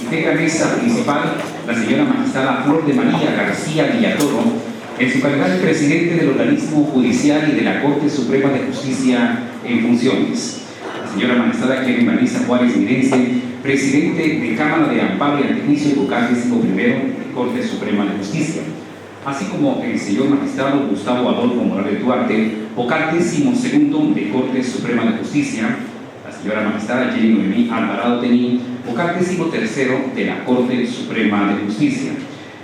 Integra mesa principal la señora magistrada Flor de María García Villatoro, en su calidad de presidente del organismo judicial y de la Corte Suprema de Justicia en funciones. La señora magistrada Keren Vanessa Juárez Mirense, presidente de Cámara de Amparo y Antejuicio y vocal 11º de Corte Suprema de Justicia, así como el señor magistrado Gustavo Adolfo Morales Duarte, vocal 12º de Corte Suprema de Justicia, la señora magistrada Jenny Noemí Alvarado Tenín, vocal 13º de la Corte Suprema de Justicia.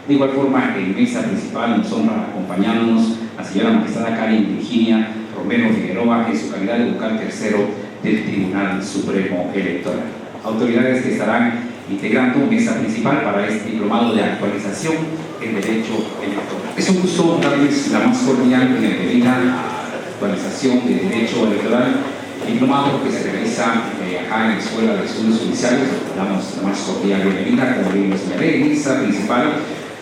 De igual forma, en mesa principal nos honra acompañándonos la señora magistrada Karen Virginia Romero Figueroa, en su calidad de vocal 3º del Tribunal Supremo Electoral. Autoridades que estarán integrando mesa principal para este diplomado de actualización en Derecho Electoral. Es un gusto darles la más cordial y bienvenida a la actualización de Derecho Electoral, diplomado que se realiza acá en la Escuela de Estudios Judiciales. Damos la más cordial bienvenida, como bien lo señalé, en mesa principal,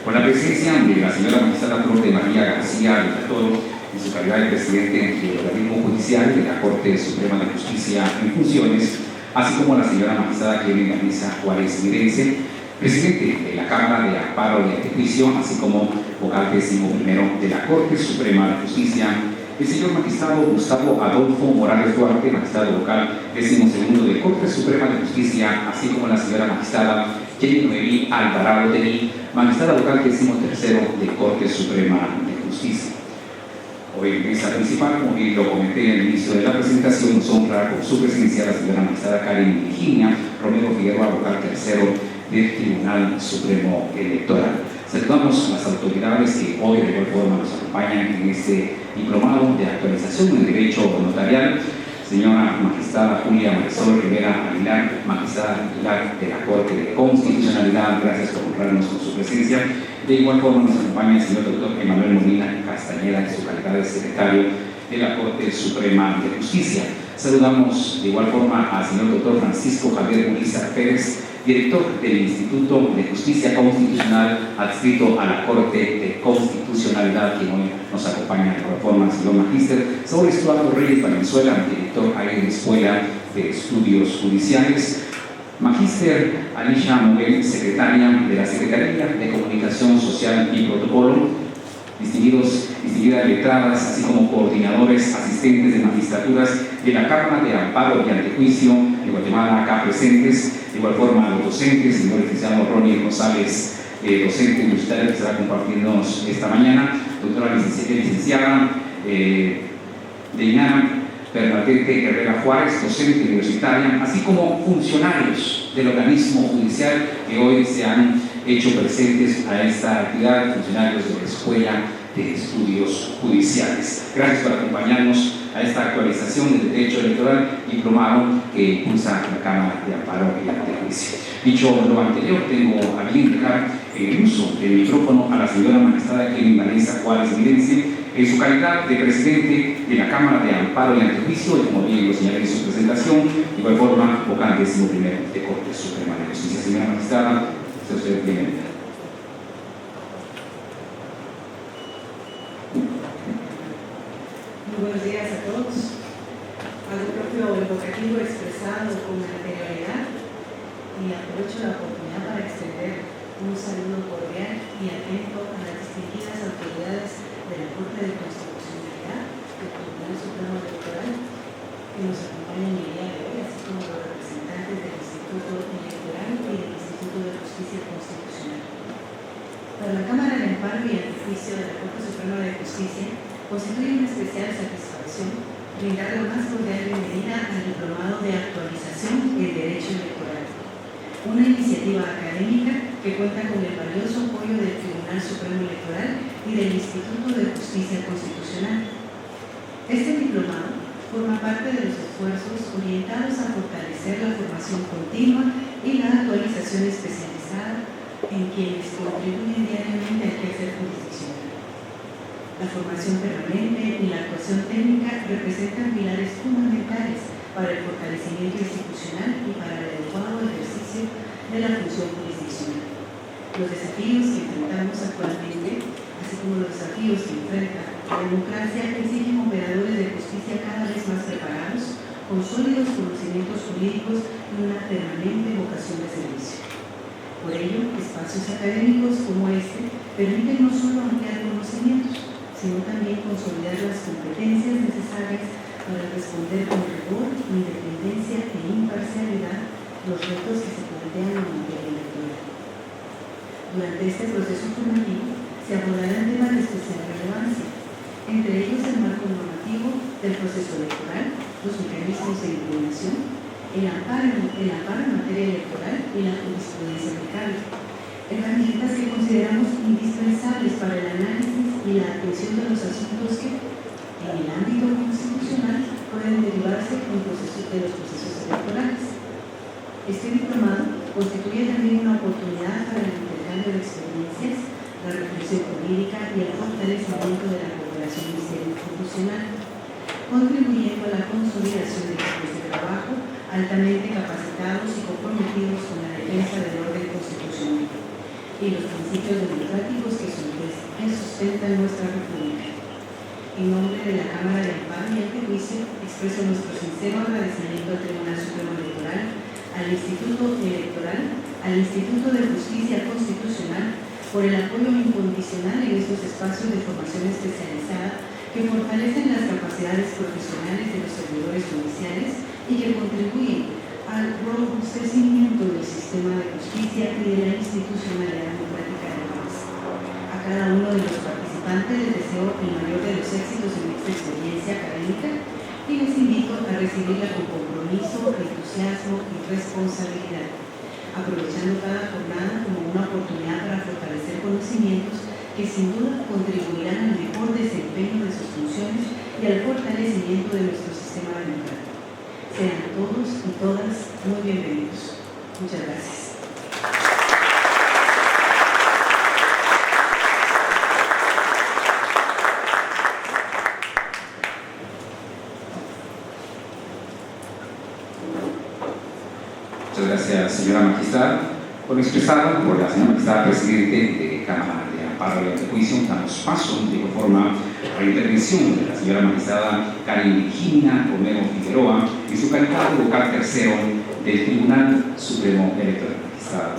con la presencia de la señora magistrada Flor de María García Villatoro, en su calidad de presidente del organismo judicial de la Corte Suprema de Justicia en funciones, así como la señora magistrada Keren Vanessa Juárez Mirense, presidente de la Cámara de Amparo y Antejuicio, así como vocal 11º de la Corte Suprema de Justicia, el señor magistrado Gustavo Adolfo Morales Duarte, magistrado vocal 12º de Corte Suprema de Justicia, así como la señora magistrada Jenny Noemí Alvarado Tenín, magistrada vocal 13º de Corte Suprema de Justicia. Hoy en mesa principal, como bien lo comenté en el inicio de la presentación, nos honra con su presencia la señora magistrada Karen Virginia Romero Figueroa, vocal 3º del Tribunal Supremo Electoral. Saludamos a las autoridades que hoy de igual forma nos acompañan en este diplomado de actualización en Derecho Notarial. Señora magistrada Julia Marisol Rivera Aguilar, magistrada titular de la Corte de Constitucionalidad, gracias por honrarnos con su presencia. De igual forma nos acompaña el señor doctor Emanuel Molina Castañeda, en su calidad de secretario de la Corte Suprema de Justicia. Saludamos de igual forma al señor doctor Francisco Javier Urizar Pérez, director del Instituto de Justicia Constitucional adscrito a la Corte de Constitucionalidad, quien hoy nos acompaña de igual forma, el señor magíster Saúl Estuardo Reyes Valenzuela, director ahí de la Escuela de Estudios Judiciales, magíster Alicia Moguel, secretaria de la Secretaría de Comunicación Social y Protocolo, distinguidas letradas, así como coordinadores asistentes de magistraturas de la Cámara de Amparo y Antejuicio de Guatemala, acá presentes. De igual forma, los docentes, señor licenciado Ronnie González, docente universitario que estará compartiéndonos esta mañana, doctora licenciada Deina Bernadette Herrera Juárez, docente universitaria, así como funcionarios del organismo judicial que hoy se han hecho presentes a esta actividad, funcionarios de la Escuela de Estudios Judiciales. Gracias por acompañarnos a esta actualización del Derecho Electoral, diplomado que impulsa la Cámara de Amparo y Antejuicio. Dicho lo anterior, tengo a bien dejar el uso del micrófono a la señora magistrada Keren Vanessa Juárez Mirense, en su calidad de presidente de la Cámara de Amparo y Antejuicio, y como bien lo señalé en su presentación, de igual forma, vocal 11º de Corte Suprema de Justicia. Señora magistrada, usted bienvenida. Muy buenos días a todos. Hago propio el vocativo expresado con anterioridad y aprovecho la oportunidad para extender un saludo cordial y atento a las distinguidas autoridades de la Corte de Constitucionalidad del Tribunal Supremo Electoral que nos acompañan el día de hoy, así como los representantes del Instituto Electoral y del Instituto de Justicia Constitucional. Para la Cámara de Amparo y Antejuicio de la Corte Suprema de Justicia, constituye una especial satisfacción brindar la más cordial bienvenida al diplomado de actualización del Derecho Electoral, una iniciativa académica que cuenta con el valioso apoyo del Tribunal Supremo Electoral y del Instituto de Justicia Constitucional. Este diplomado forma parte de los esfuerzos orientados a fortalecer la formación continua y la actualización especializada en quienes contribuyen diariamente al quehacer jurisdiccional. La formación permanente y la actuación técnica representan pilares fundamentales para el fortalecimiento institucional y para el adecuado ejercicio de la función jurisdiccional. Los desafíos que enfrentamos actualmente, así como los desafíos que enfrenta la democracia, exigen operadores de justicia cada vez más preparados, con sólidos conocimientos jurídicos y una permanente vocación de servicio. Por ello, espacios académicos como este permiten no solo ampliar conocimientos, sino también consolidar las competencias necesarias para responder con rigor, independencia e imparcialidad los retos que se plantean en materia electoral. Durante este proceso formativo se abordarán temas de especial relevancia, entre ellos el marco normativo del proceso electoral, los mecanismos de impugnación, el amparo en materia electoral y la jurisprudencia aplicable, herramientas que consideramos indispensables para el análisis y la atención de los asuntos que, en el ámbito constitucional, pueden derivarse de los procesos electorales. Este diplomado constituye también una oportunidad para el intercambio de experiencias, la reflexión jurídica y el fortalecimiento de la cooperación interinstitucional, contribuyendo a la consolidación de equipos de trabajo altamente capacitados y comprometidos con la defensa del orden constitucional y los principios democráticos que sustentan nuestra República. En nombre de la Cámara de Amparo y Antejuicio, expreso nuestro sincero agradecimiento al Tribunal Supremo Electoral, al Instituto Electoral, al Instituto de Justicia Constitucional, por el apoyo incondicional en estos espacios de formación especializada que fortalecen las capacidades profesionales de los servidores judiciales y que contribuyen al robustecimiento del sistema de justicia y de la institucionalidad democrática del país. A cada uno de los participantes les deseo el mayor de los éxitos en esta experiencia académica y les invito a recibirla con compromiso, entusiasmo y responsabilidad, aprovechando cada jornada como una oportunidad para fortalecer conocimientos que sin duda contribuirán al mejor desempeño de sus funciones y al fortalecimiento de nuestro sistema democrático. Sean todos y todas muy bienvenidos. Muchas gracias. Muchas gracias, señora magistrada. Por expresado por la señora magistrada presidente de Cámara de Amparo y Antejuicio, damos paso de igual forma a la intervención de la señora magistrada Karen Virginia Romero Figueroa en su calidad de vocal tercero del Tribunal Supremo Electoral. Magistrada.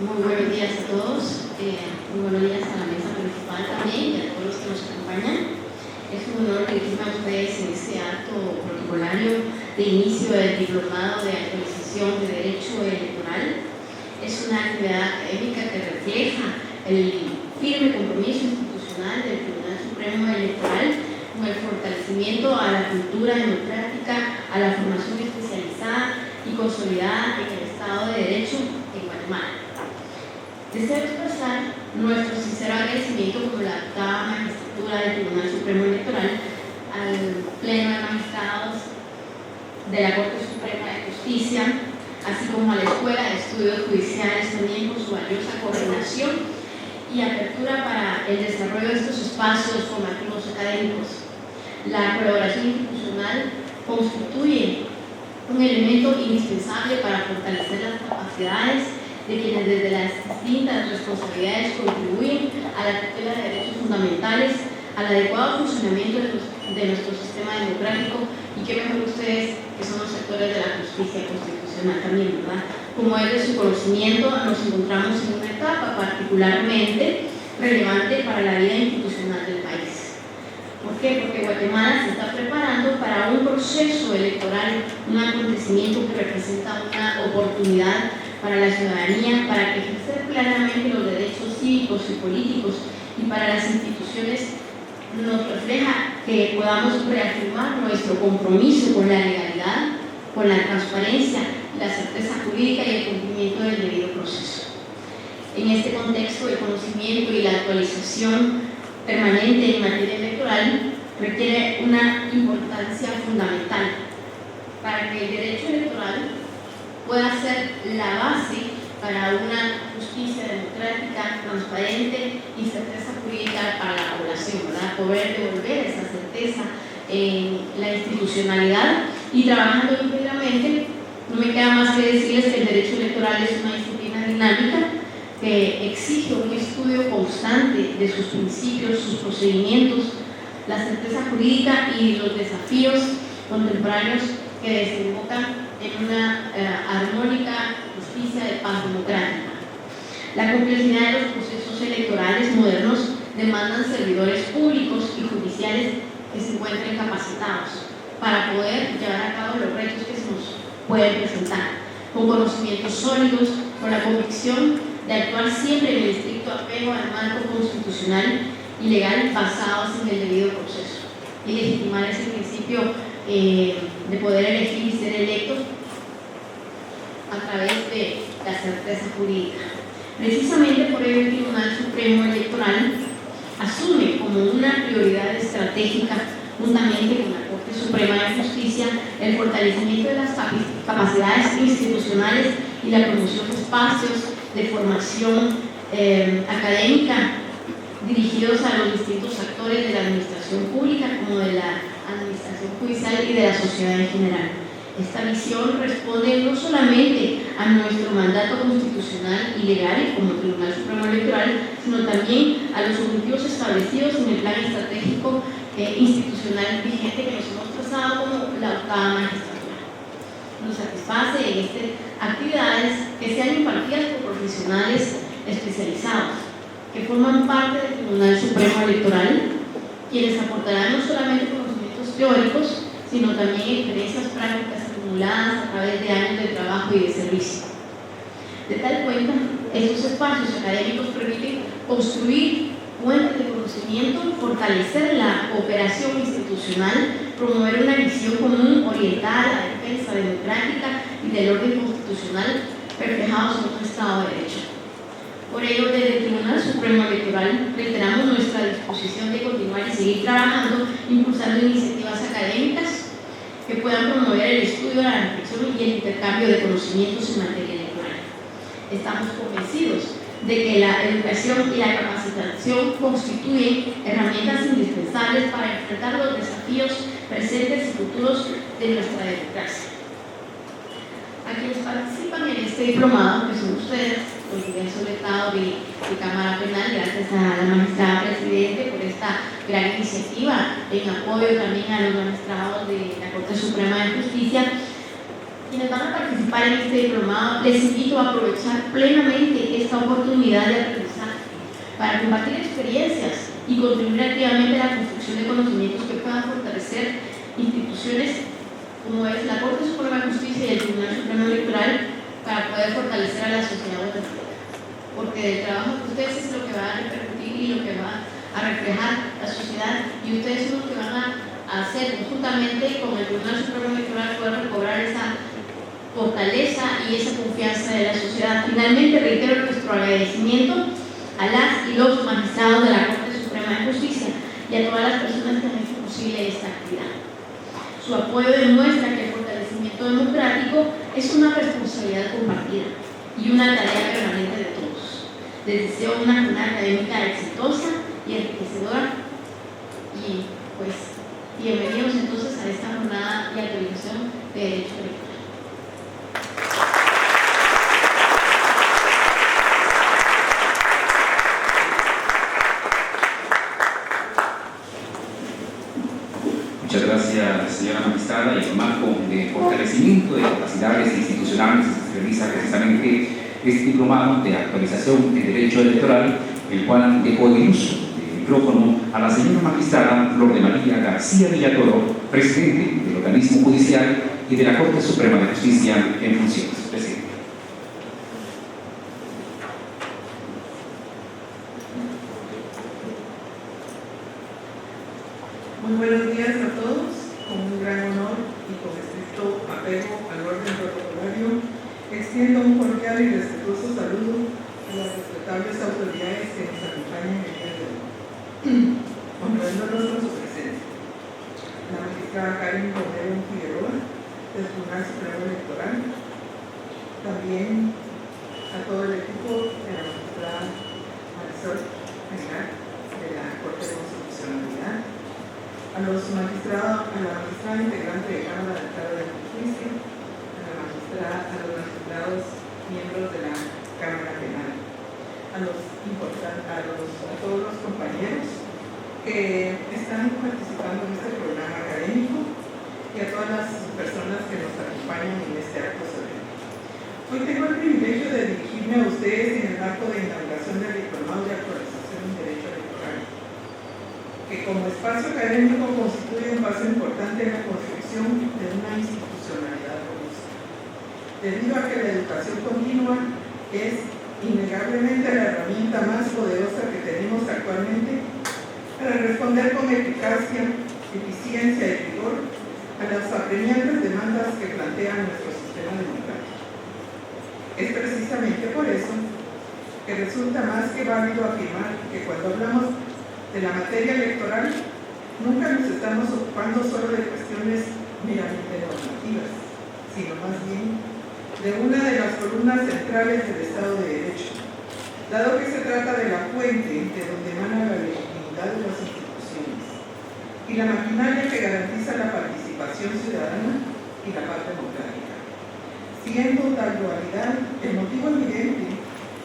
Muy buenos días a todos, muy buenos días a la mesa principal también y a todos los que nos acompañan. Es un honor dirigirme a ustedes en este acto protocolario de inicio del diplomado de actualización de Derecho Electoral. Es una actividad académica que refleja el firme compromiso institucional del Tribunal Supremo Electoral con el fortalecimiento a la cultura democrática, a la formación especializada y consolidada en el Estado de Derecho en Guatemala. Deseo expresar nuestro sincero agradecimiento como la octava magistratura del Tribunal Supremo Electoral al Pleno de Magistrados de la Corte Suprema de Justicia, así como a la Escuela de Estudios Judiciales también por su valiosa coordinación y apertura para el desarrollo de estos espacios formativos académicos. La colaboración institucional constituye un elemento indispensable para fortalecer las capacidades de quienes desde las distintas responsabilidades contribuyen a la tutela de derechos fundamentales, al adecuado funcionamiento de nuestro sistema democrático y que mejor ustedes, que son los sectores de la justicia constitucional también, ¿verdad? Como es de su conocimiento, nos encontramos en una etapa particularmente relevante para la vida institucional del país. ¿Por qué? Porque Guatemala se está preparando para un proceso electoral, un acontecimiento que representa una oportunidad para la ciudadanía, para que ejercer plenamente los derechos cívicos y políticos y para las instituciones nos refleja que podamos reafirmar nuestro compromiso con la legalidad, con la transparencia, la certeza jurídica y el cumplimiento del debido proceso. En este contexto, el conocimiento y la actualización permanente en materia electoral requiere una importancia fundamental para que el derecho electoral pueda ser la base para una justicia democrática, transparente y certeza jurídica para la población, ¿verdad? Poder devolver esa certeza en la institucionalidad y trabajando íntegramente. No me queda más que decirles que el derecho electoral es una disciplina dinámica que exige un estudio constante de sus principios, sus procedimientos, la certeza jurídica y los desafíos contemporáneos que desembocan en una armónica justicia de paz democrática. La complejidad de los procesos electorales modernos demandan servidores públicos y judiciales que se encuentren capacitados para poder llevar a cabo los retos que se nos pueden presentar, con conocimientos sólidos, con la convicción de actuar siempre en el estricto apego al marco constitucional y legal basados en el debido proceso y legitimar ese principio de poder elegir y ser electo a través de la certeza jurídica. Precisamente por ello el Tribunal Supremo Electoral asume como una prioridad estratégica, juntamente con la Corte Suprema de Justicia, el fortalecimiento de las capacidades institucionales y la promoción de espacios de formación académica dirigidos a los distintos actores de la administración pública como de la administración judicial y de la sociedad en general. Esta visión responde no solamente a nuestro mandato constitucional y legal como Tribunal Supremo Electoral, sino también a los objetivos establecidos en el plan estratégico institucional vigente que nos hemos trazado como la octava magistratura. Nos satisface en estas actividades que sean impartidas por profesionales especializados que forman parte del Tribunal Supremo Electoral, quienes aportarán no solamente conocimientos teóricos, sino también experiencias prácticas acumuladas a través de años de trabajo y de servicio. De tal cuenta, estos espacios académicos permiten construir puentes de conocimiento, fortalecer la cooperación institucional, promover una visión común orientada a la defensa democrática y del orden constitucional reflejados en otro Estado de Derecho. Por ello, desde el Tribunal Supremo Electoral reiteramos nuestra disposición de continuar y seguir trabajando, impulsando iniciativas académicas que puedan promover el estudio, la reflexión y el intercambio de conocimientos en materia electoral. Estamos convencidos de que la educación y la capacitación constituyen herramientas indispensables para enfrentar los desafíos presentes y futuros de nuestra democracia. A quienes participan en este diplomado, que son ustedes, los diversos delegados de Cámara Penal, gracias a la magistrada presidente por esta gran iniciativa, en apoyo también a los magistrados de la Corte Suprema de Justicia. Quienes van a participar en este diplomado, les invito a aprovechar plenamente esta oportunidad de aprendizaje para compartir experiencias y contribuir activamente a la construcción de conocimientos que puedan fortalecer instituciones como es la Corte Suprema de Justicia y el Tribunal Supremo Electoral para poder fortalecer a la sociedad guatemalteca. Porque el trabajo de ustedes es lo que va a repercutir y lo que va a reflejar la sociedad, y ustedes son los que van a hacer conjuntamente con el Tribunal Supremo Electoral poder recobrar esa fortaleza y esa confianza de la sociedad. Finalmente, reitero nuestro agradecimiento a las y los magistrados de la Corte Suprema de Justicia y a todas las personas que han hecho posible esta actividad. Su apoyo demuestra que el fortalecimiento democrático es una responsabilidad compartida y una tarea permanente de todos. Les deseo una jornada académica exitosa y enriquecedora y pues bienvenidos entonces a esta jornada de actualización de Derecho Electoral. Muchas gracias, señora magistrada. Y en el marco de fortalecimiento de capacidades institucionales se realiza precisamente este diplomado de actualización de derecho electoral, el cual dejó el uso del micrófono a la señora magistrada Flor de María García Villatoro, presidente del organismo judicial y de la Corte Suprema de Justicia en funciones. Presidente. Muy buenos días a todos. Con un gran honor y con estricto apego al orden protocolario, extiendo un cordial y respetuoso saludo a las respetables autoridades que nos acompañan el día de hoy, honrándonos con su presencia. La magistrada Karen Romero Figueroa, del Tribunal Supremo Electoral, también a todo el equipo de la magistrada Marisol Aguilar, de la Corte de Constitucionalidad, a la magistrada integrante de Cámara de Justicia, a los magistrados miembros de la Cámara Penal, a todos los compañeros que están participando en este programa académico y a todas las personas que nos acompañan en este acto solemne. Hoy tengo el privilegio de dirigirme a ustedes en el marco de inauguración del Diplomado de Actualización en Derecho Electoral, que como espacio académico constituye un paso importante en la construcción de una institucionalidad robusta, debido a que la educación continua es innegablemente la herramienta más poderosa que tenemos actualmente para responder con eficacia, eficiencia y rigor a las apremiantes demandas que plantea nuestro sistema democrático. Es precisamente por eso que resulta más que válido afirmar que cuando hablamos de la materia electoral, nunca nos estamos ocupando solo de cuestiones meramente normativas, sino más bien de una de las columnas centrales del Estado de Derecho, dado que se trata de la fuente de donde emana la legitimidad de las instituciones y la maquinaria que garantiza la participación ciudadana y la paz democrática, siendo tal dualidad el motivo evidente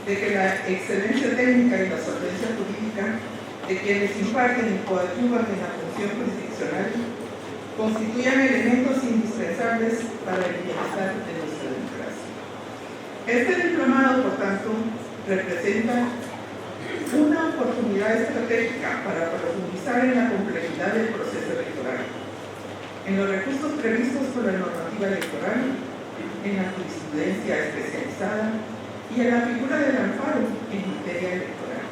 de que la excelencia técnica y la solvencia jurídica de quienes imparten y coadyuvan en la función jurisdiccional constituyan elementos indispensables para el bienestar de nuestra democracia. Este diplomado, por tanto, representa una oportunidad estratégica para profundizar en la complejidad del proceso electoral, en los recursos previstos por la normativa electoral, en la jurisprudencia especializada y en la figura del amparo en materia electoral,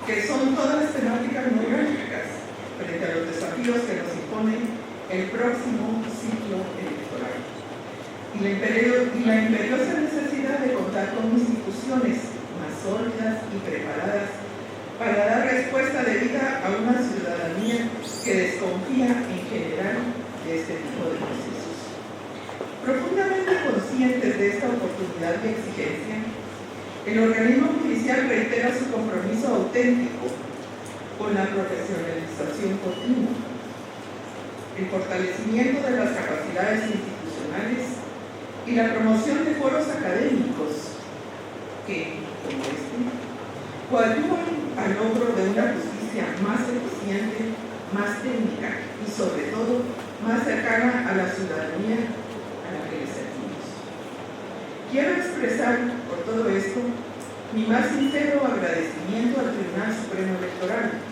que son todas temáticas muy gráficas frente a los desafíos que nos impone el próximo ciclo electoral y la imperiosa necesidad de contar con instituciones más sólidas y preparadas para dar respuesta debida a una ciudadanía que desconfía en general de este tipo de procesos. Profundamente conscientes de esta oportunidad de exigencia, el organismo judicial reitera su compromiso auténtico con la profesionalización continua, el fortalecimiento de las capacidades institucionales y la promoción de foros académicos que, como este, coadyuvan al logro de una justicia más eficiente, más técnica y, sobre todo, más cercana a la ciudadanía a la que le servimos. Quiero expresar, por todo esto, mi más sincero agradecimiento al Tribunal Supremo Electoral,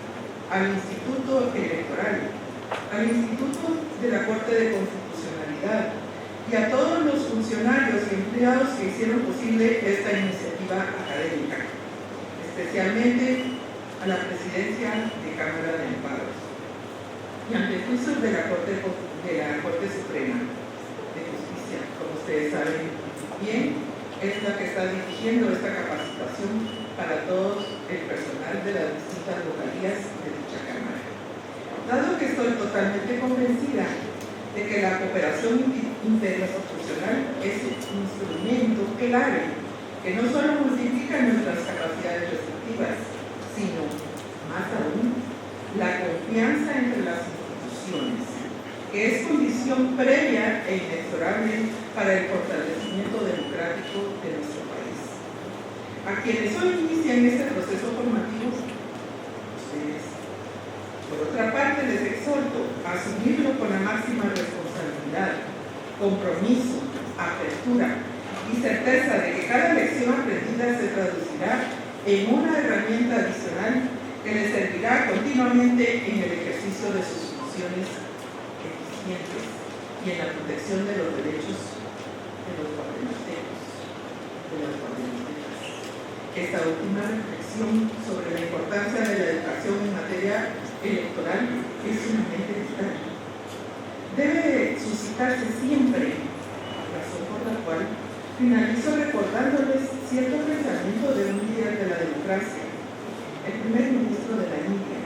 al Instituto Electoral, al Instituto de la Corte de Constitucionalidad y a todos los funcionarios y empleados que hicieron posible esta iniciativa académica, especialmente a la Presidencia de Cámara de Amparos y ante el juicio de la Corte Suprema de Justicia. Como ustedes saben bien, es la que está dirigiendo esta capacitación para todo el personal de las distintas localías de dicha Cámara. Dado que estoy totalmente convencida de que la cooperación interinstitucional es un instrumento clave que no solo multiplica nuestras capacidades receptivas, sino, más aún, la confianza entre las instituciones, que es condición previa e inexorable para el fortalecimiento democrático de nuestro país. A quienes hoy inician este proceso formativo, ustedes, por otra parte, les exhorto a asumirlo con la máxima responsabilidad, compromiso, apertura y certeza de que cada lección aprendida se traducirá en una herramienta adicional que les servirá continuamente en el ejercicio de sus funciones eficientes y en la protección de los derechos de los guatemaltecos, de las guatemaltecas. Esta última reflexión sobre la importancia de la educación en materia electoral es sumamente vital. Debe suscitarse siempre, razón por la cual finalizo recordándoles cierto pensamiento de un líder de la democracia, el primer ministro de la India,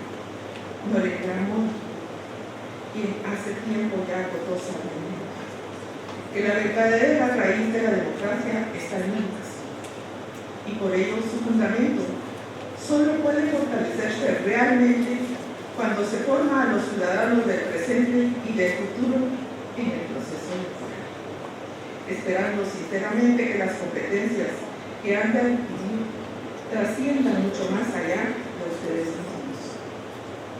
Narendra Modi, quien hace tiempo ya agotó su argumento, que la verdadera raíz de la democracia está en la educación, y por ello su fundamento solo puede fortalecerse realmente cuando se forma a los ciudadanos del presente y del futuro en el proceso electoral, esperando sinceramente que las competencias que han de adquirir trasciendan mucho más allá de ustedes mismos,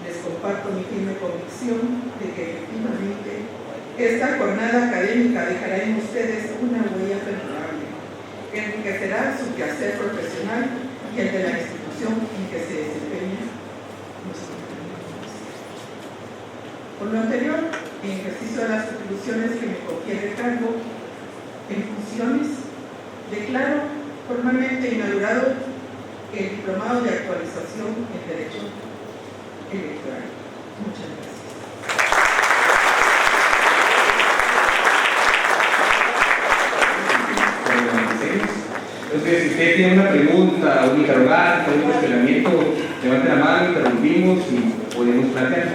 les comparto mi firme convicción de que efectivamente esta jornada académica dejará en ustedes una huella perdurable que enriquecerá su quehacer profesional y el de la institución en que se desempeña nuestro compañero. Por lo anterior, en ejercicio de las atribuciones que me confiere el cargo en funciones, declaro formalmente inaugurado el diplomado de actualización en Derecho Electoral. Muchas gracias. Entonces, si usted tiene una pregunta, un interrogante, un cuestionamiento, levante la mano, interrumpimos y podemos plantear.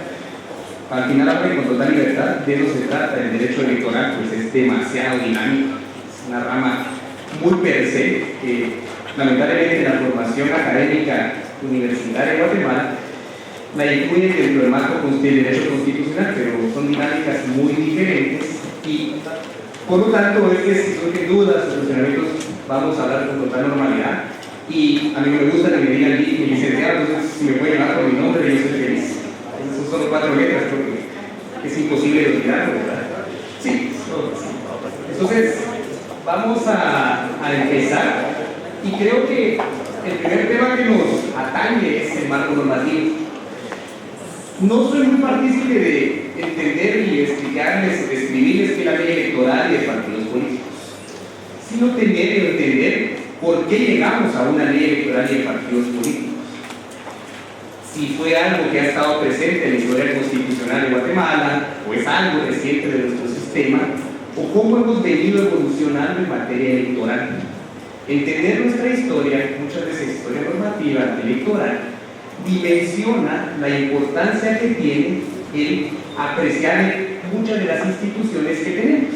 Al final, habla con total libertad. De eso se trata. El derecho electoral pues es demasiado dinámico, es una rama muy per se que lamentablemente en la formación académica universitaria de Guatemala la incluye dentro del marco del derecho constitucional, pero son dinámicas muy diferentes y por lo tanto es que si surgen dudas o cuestionamientos vamos a hablar con total normalidad y a mí me gusta que me digan mi licenciado, entonces si me pueden llamar por mi nombre yo soy feliz. Esas son solo 4 letras porque es imposible de olvidarlo, ¿verdad? Sí, entonces vamos a empezar y creo que el primer tema que nos atañe es el marco normativo. No soy muy partícipe de entender y explicarles o describirles qué es la ley electoral y de partidos políticos, sino tener y entender por qué llegamos a una ley electoral y de partidos políticos. Si fue algo que ha estado presente en la historia constitucional de Guatemala, o es algo reciente de nuestro sistema, o cómo hemos venido evolucionando en materia electoral. Entender nuestra historia, muchas veces historia normativa electoral, dimensiona la importancia que tiene el apreciar muchas de las instituciones que tenemos.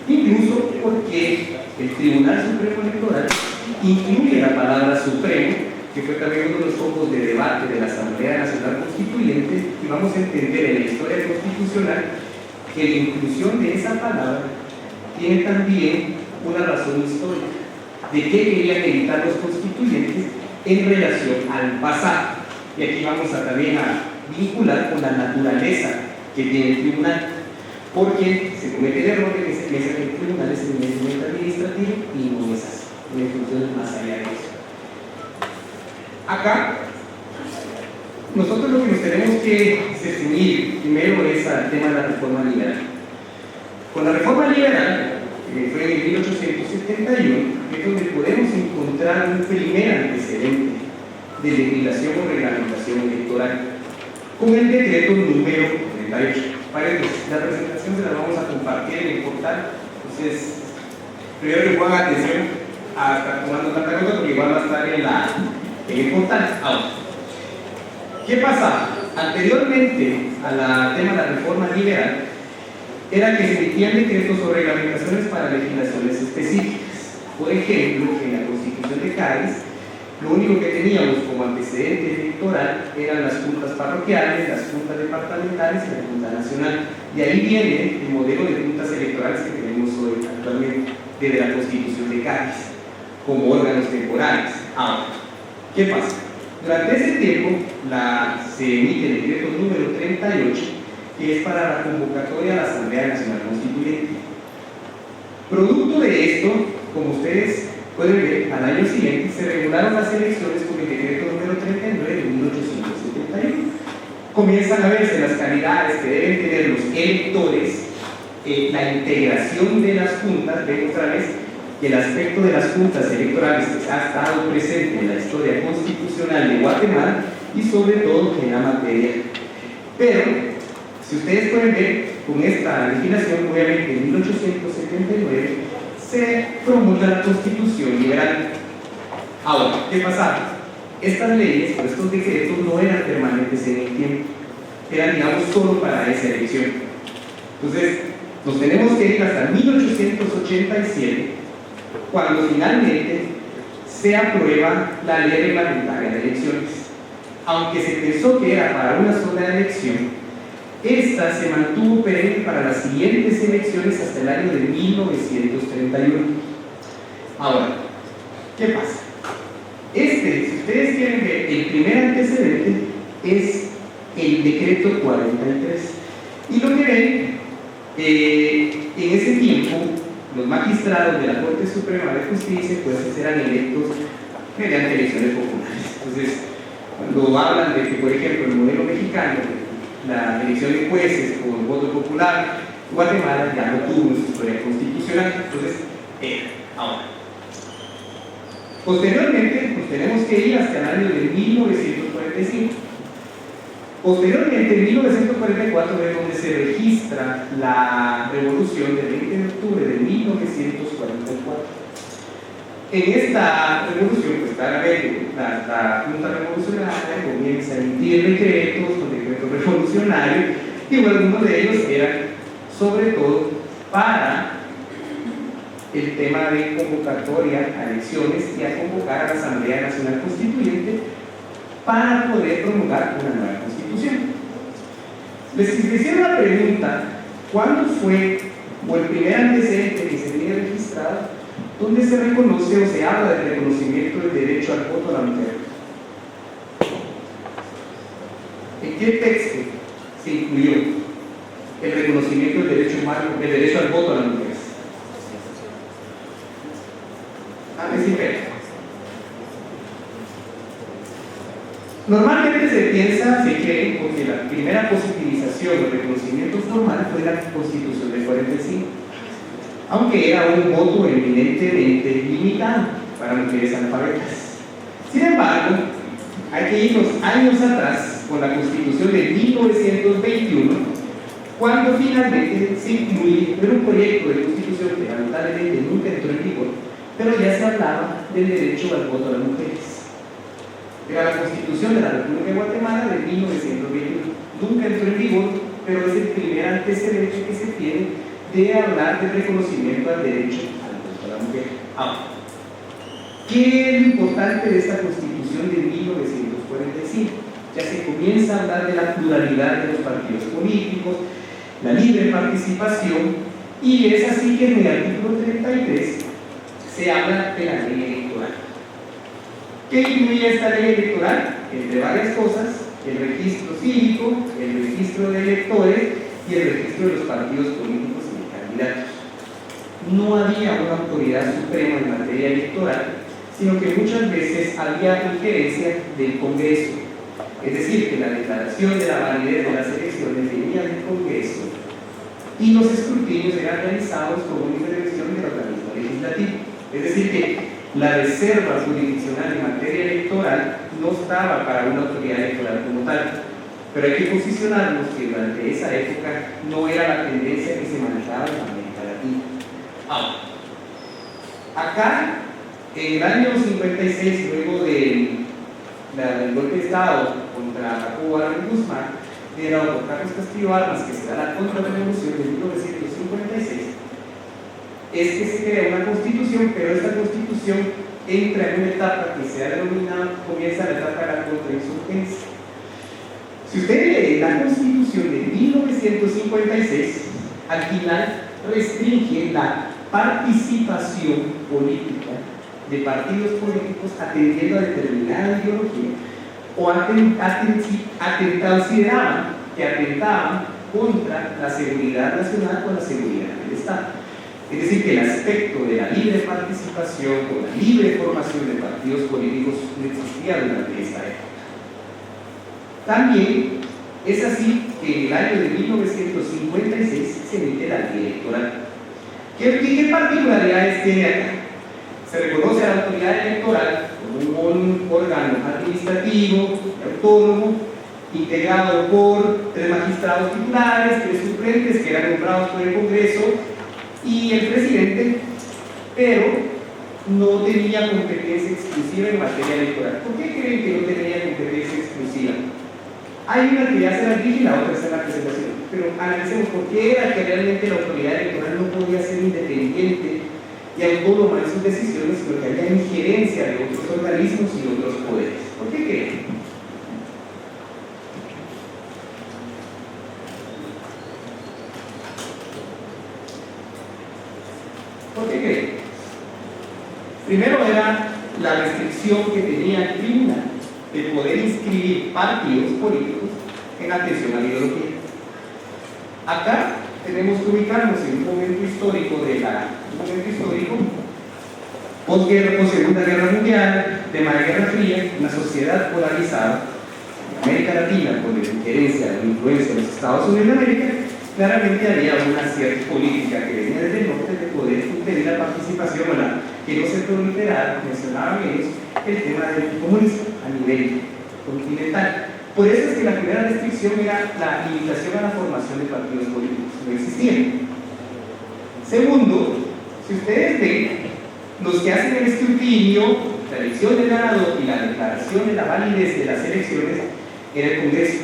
Incluso porque el Tribunal Supremo Electoral incluye la palabra supremo, que fue también uno de los focos de debate de la Asamblea Nacional Constituyente, y vamos a entender en la historia constitucional que la inclusión de esa palabra tiene también una razón histórica de qué querían evitar los constituyentes en relación al pasado. Y aquí vamos a también a vincular con la naturaleza que tiene el tribunal, porque se comete el error de que se piensa que el tribunal es un instrumento administrativo y no es así, no funciona más allá de eso. Acá, nosotros lo que nos tenemos que ceñir primero es al tema de la reforma liberal. Con la reforma liberal, que fue en 1871, es donde podemos encontrar un primer antecedente de legislación o reglamentación electoral, con el decreto número 38. La presentación se la vamos a compartir en el portal, entonces, primero que pongan atención a estar tomando tanta nota porque igual va a estar en el portal. Ahora, ¿qué pasa? Anteriormente al tema de la reforma liberal, era que se emitían decretos o reglamentaciones para legislaciones específicas. Por ejemplo, en la Constitución de Cádiz, lo único que teníamos como antecedente electoral eran las juntas parroquiales, las juntas departamentales y la Junta Nacional. De ahí viene el modelo de juntas electorales que tenemos hoy actualmente desde la Constitución de Cádiz, como órganos temporales. Ahora, ¿qué pasa? Durante ese tiempo se emite el decreto número 38, que es para la convocatoria a la Asamblea Nacional Constituyente. Producto de esto, como ustedes pueden ver, al año siguiente se regularon las elecciones con el decreto número 39 de 1871. Comienzan a verse las calidades que deben tener los electores, la integración de las juntas. Ven otra vez que el aspecto de las juntas electorales que ha estado presente en la historia constitucional de Guatemala y sobre todo en la materia. Pero si ustedes pueden ver, con esta legislación, obviamente en 1879 se promulga la Constitución Liberal. Ahora, ¿qué pasa? Estas leyes o estos decretos no eran permanentes en el tiempo, eran, digamos, solo para esa elección. Entonces, nos tenemos que ir hasta 1887, cuando finalmente se aprueba la ley reglamentaria de elecciones. Aunque se pensó que era para una sola elección, esta se mantuvo perenne para las siguientes elecciones hasta el año de 1931. Ahora, ¿qué pasa? Si ustedes quieren ver, el primer antecedente es el decreto 43. Y lo que ven, en ese tiempo, los magistrados de la Corte Suprema de Justicia pues eran electos mediante elecciones populares. Entonces, cuando hablan de que, por ejemplo, el modelo mexicano, la elección de jueces por voto popular, Guatemala ya no tuvo una historia constitucional. Entonces, ahora. Posteriormente, pues tenemos que ir hasta el año de 1945. Posteriormente, en 1944 es donde se registra la revolución del 20 de octubre de 1944. En esta revolución, pues claramente la Junta Revolucionaria comienza a emitir decretos, los decretos revolucionarios, y bueno, algunos de ellos eran sobre todo para el tema de convocatoria a elecciones y a convocar a la Asamblea Nacional Constituyente para poder promulgar una nueva constitución. Les hicieron la pregunta, ¿cuándo fue o el primer antecedente que se tiene registrado donde se reconoce o se habla del reconocimiento del derecho al voto a la mujer? ¿En qué texto se incluyó el reconocimiento del derecho al voto a las mujeres? Normalmente se piensa, se cree, porque la primera positivización o reconocimiento formal fue la Constitución del 45, aunque era un voto eminentemente limitado para mujeres analfabetas. Sin embargo, hay que irnos años atrás con la Constitución de 1921, cuando finalmente se incluye un proyecto de Constitución que lamentablemente nunca entró en vigor, pero ya se hablaba del derecho al voto a las mujeres. Era la Constitución de la República de Guatemala de 1921. Nunca entró en vigor, pero es el primer antecedente que se tiene de hablar del reconocimiento al derecho al voto a la mujer. Ahora, ¿qué es lo importante de esta Constitución de 1945? Ya se comienza a hablar de la pluralidad de los partidos políticos, la libre participación, y es así que en el artículo 33 se habla de la ley electoral. ¿Qué incluye esta ley electoral? Entre varias cosas, el registro cívico, el registro de electores y el registro de los partidos políticos y candidatos. No había una autoridad suprema en materia electoral, sino que muchas veces había injerencia del Congreso. Es decir, que la declaración de la validez de las elecciones venía del Congreso y los escrutinios eran realizados como una intervención del organismo legislativo. Es decir, que la reserva jurisdiccional en materia electoral no estaba para una autoridad electoral como tal, pero hay que posicionarnos que durante esa época no era la tendencia que se manejaba en América Latina. Ahora, acá, en el año 56, luego del golpe de Estado contra Jacobo Arbenz Guzmán, liderado por Carlos Castillo Armas, que se da la contrarrevolución de 1956, es que se crea una constitución, pero esta constitución entra en una etapa que se ha denominado, comienza la etapa de la contrainsurgencia. Si usted lee la constitución de 1956, al final restringe la participación política de partidos políticos atendiendo a determinada ideología o consideraban que atentaban contra la seguridad nacional o la seguridad del Estado. Es decir, que el aspecto de la libre participación o la libre formación de partidos políticos no existía durante esta época. También es así que en el año de 1956 se emite la ley electoral. ¿Qué particularidades tiene acá? Se reconoce a la autoridad electoral como un órgano administrativo, autónomo, integrado por 3 magistrados titulares, 3 suplentes que eran nombrados por el Congreso y el presidente, pero no tenía competencia exclusiva en materia electoral. ¿Por qué creen que no tenía competencia exclusiva? Hay una que ya se la dije y la otra está en la presentación, pero analicemos por qué era que realmente la autoridad electoral no podía ser independiente y autónoma en sus decisiones, sino que había injerencia de otros organismos y otros poderes. ¿Por qué creen? ¿Por qué creen? Primero era la restricción que tenía el tribunal de poder inscribir partidos políticos en atención a la ideología. Acá tenemos que ubicarnos en un momento histórico posguerra, post Segunda Guerra Mundial, tema de Guerra Fría, una sociedad polarizada. En América Latina, por la injerencia, la influencia de los Estados Unidos de América, claramente había una cierta política que venía desde el norte de poder impedir la participación, que no se proliferara, mencionaban ellos, el tema del comunismo a nivel continental. Por eso es que la primera restricción era la limitación a la formación de partidos políticos, no existían. Segundo, si ustedes ven, los que hacen el escrutinio, la elección del ganador y la declaración de la validez de las elecciones era el Congreso,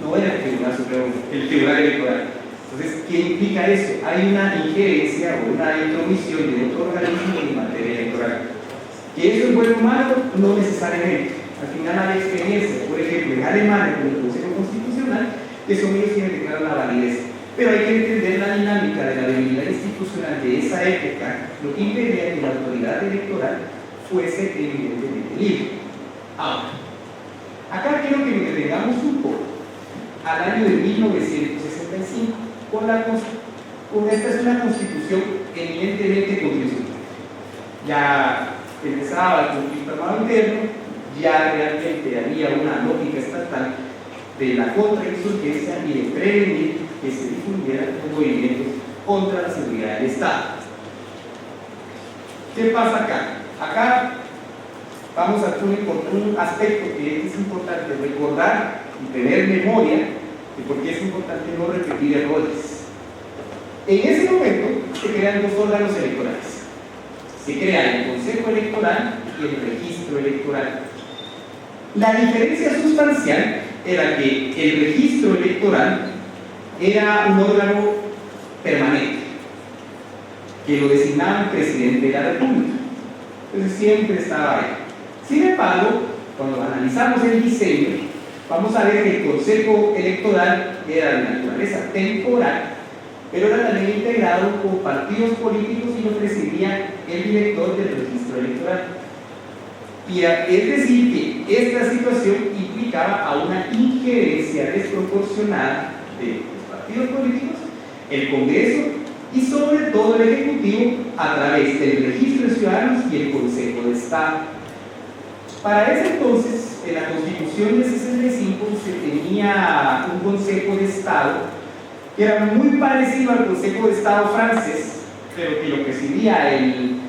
no era el Tribunal Supremo, el Tribunal Electoral. Entonces, ¿qué implica eso? Hay una injerencia o una intromisión de otro organismo en materia electoral. ¿Que eso es bueno o malo? No necesariamente. Al final hay experiencias, por ejemplo, en Alemania con el Consejo Constitucional, que son ellos quienes declaran la validez. Pero hay que entender la dinámica de la debilidad institucional de esa época, lo que impedía que la autoridad electoral fuese evidentemente libre. Ahora, acá quiero que nos detengamos un poco al año de 1965, esta es una constitución eminentemente constitucional. Ya empezaba el conflicto armado interno, ya realmente había una lógica estatal de la contrainsurgencia y de prevenir que se difundieran movimientos contra la seguridad del Estado. ¿Qué pasa acá? Acá vamos a poner un aspecto que es importante recordar y tener memoria de por qué es importante no repetir errores. En ese momento se crean dos órganos electorales. Se crea el Consejo Electoral y el Registro Electoral. La diferencia sustancial era que el registro electoral era un órgano permanente, que lo designaba el presidente de la República. Entonces siempre estaba ahí. Sin embargo, cuando analizamos el diseño, vamos a ver que el Consejo Electoral era de naturaleza temporal, pero era también integrado con partidos políticos y lo presidía el director del registro electoral. Y es decir, que esta situación implicaba a una injerencia desproporcionada de los partidos políticos, el Congreso y sobre todo el Ejecutivo a través del Registro de Ciudadanos y el Consejo de Estado. Para ese entonces, en la Constitución de 65 se tenía un Consejo de Estado que era muy parecido al Consejo de Estado francés, pero que lo presidía el